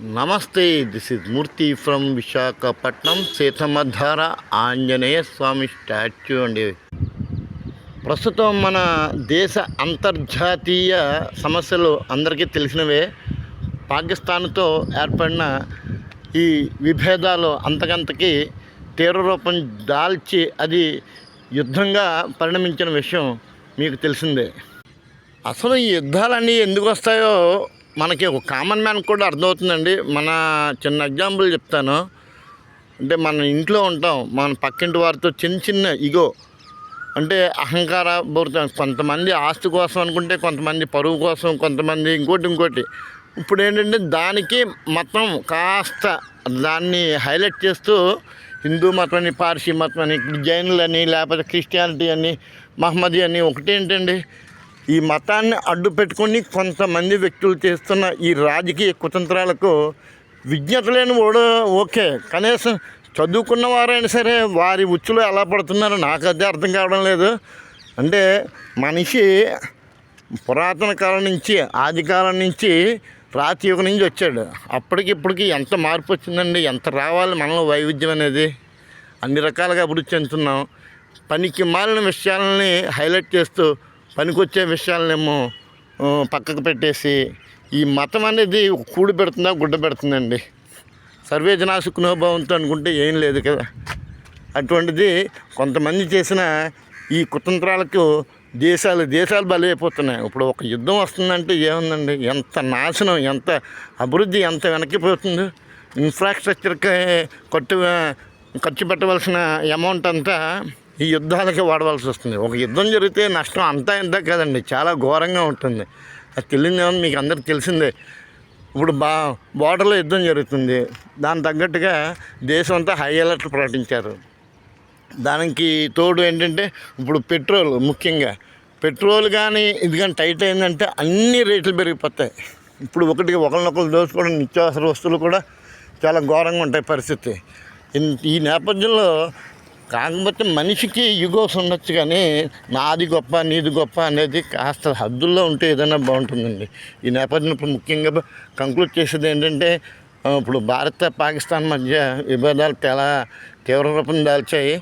నమస్తే, this is Murthy from Visakhapatnam. Seethammadhara Anjaneya Swamy statue అండి. ప్రస్తుతం మన దేశ అంతర్జాతీయ సమస్యలు అందరికీ తెలిసినవే. పాకిస్తాన్తో ఏర్పడిన ఈ విభేదాలు అంతకంతకి తీవ్రరూపం దాల్చి అది యుద్ధంగా పరిణమించిన విషయం మీకు తెలిసిందే. అసలు ఈ యుద్ధాలన్నీ ఎందుకు వస్తాయో మనకి ఒక కామన్ మ్యాన్ కూడా అర్థమవుతుందండి. మన చిన్న ఎగ్జాంపుల్ చెప్తాను. అంటే మన ఇంట్లో ఉంటాం, మన పక్కింటి వారితో చిన్న చిన్న ఇగో అంటే అహంకార పూరితం. కొంతమంది ఆస్తి కోసం అనుకుంటే, కొంతమంది పరువు కోసం, కొంతమంది ఇంకోటి. ఇప్పుడు ఏంటంటే దానికి మతం కాస్త దాన్ని హైలైట్ చేస్తూ హిందూ మతం అని, పార్సీ మతం అని, జైనులని, లేకపోతే క్రిస్టియానిటీ అని, మహమ్మదీ అని ఒకటేంటండి, ఈ మతాన్ని అడ్డు పెట్టుకొని కొంతమంది వ్యక్తులు చేస్తున్న ఈ రాజకీయ కుతంత్రాలకు విజ్ఞత లేని వాడు ఓకే, కనీసం చదువుకున్న వారైనా సరే వారి ఉచ్చులో ఎలా పడుతున్నారో నాకు అదే అర్థం కావడం లేదు. అంటే మనిషి పురాతన కాలం నుంచి, ఆది కాలం నుంచి, రాతి యుగం నుంచి వచ్చాడు. అప్పటికిప్పటికి ఎంత మార్పు వచ్చిందండి, ఎంత రావాలి మనలో వైవిధ్యం అనేది. అన్ని రకాలుగా అభివృద్ధి చెందుతున్నాం. పనికి మాలిన విషయాలని హైలైట్ చేస్తూ పనికొచ్చే విషయాలనేమో పక్కకు పెట్టేసి ఈ మతం అనేది కూడి పెడుతుందా, గుడ్డ పెడుతుందండి. సర్వే జనా సుఖినో భవంతు అనుకుంటే ఏం లేదు కదా. అటువంటిది కొంతమంది చేసిన ఈ కుతంత్రాలకు దేశాలు బలైపోతున్నాయి. ఇప్పుడు ఒక యుద్ధం వస్తుందంటే ఏముందండి, ఎంత నాశనం, ఎంత అభివృద్ధి ఎంత వెనక్కిపోతుంది. ఇన్ఫ్రాస్ట్రక్చర్కి ఖర్చు పెట్టవలసిన అమౌంట్ అంతా ఈ యుద్ధాలకి వాడవలసి వస్తుంది. ఒక యుద్ధం జరిగితే నష్టం అంతా ఇంత కదండి, చాలా ఘోరంగా ఉంటుంది. అది తెలియదు, మీకు అందరికి తెలిసిందే. ఇప్పుడు బోర్డర్లో యుద్ధం జరుగుతుంది, దానికి తగ్గట్టుగా దేశం అంతా హై అలర్ట్ ప్రకటించారు. దానికి తోడు ఏంటంటే ఇప్పుడు పెట్రోల్, ముఖ్యంగా పెట్రోల్ కానీ ఇది కానీ టైట్ అయిందంటే అన్ని రేట్లు పెరిగిపోతాయి. ఇప్పుడు ఒకరినొకరు దోచుకోవడం, నిత్యావసర వస్తువులు కూడా చాలా ఘోరంగా ఉంటాయి పరిస్థితి. ఈ నేపథ్యంలో కాకపోతే మనిషికి యుగోస్ ఉండొచ్చు, కానీ నాది గొప్ప నీది గొప్ప అనేది కాస్త హద్దుల్లో ఉంటే ఏదైనా బాగుంటుందండి. ఈ నేపథ్యం ఇప్పుడు ముఖ్యంగా కంక్లూడ్ చేసేది ఏంటంటే, ఇప్పుడు భారత పాకిస్తాన్ మధ్య విభేదాలు చాలా తీవ్ర రూపం దాల్చాయి.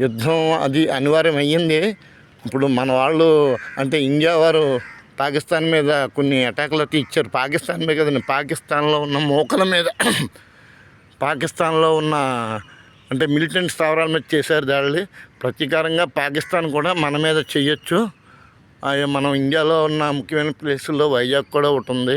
యుద్ధం అది అనివార్యం అయ్యింది. ఇప్పుడు మన వాళ్ళు అంటే ఇండియా వారు పాకిస్తాన్ మీద కొన్ని అటాకులు అయితే ఇచ్చారు. పాకిస్తాన్ మీద కదండి, పాకిస్తాన్లో ఉన్న మూకల మీద, పాకిస్తాన్లో ఉన్న అంటే మిలిటెంట్ స్థావరాల మీద చేశారు దాడులు. ప్రతీకారంగా పాకిస్తాన్ కూడా మన మీద చేయొచ్చు. మనం ఇండియాలో ఉన్న ముఖ్యమైన ప్లేసుల్లో వైజాగ్ కూడా ఒకటి ఉంది.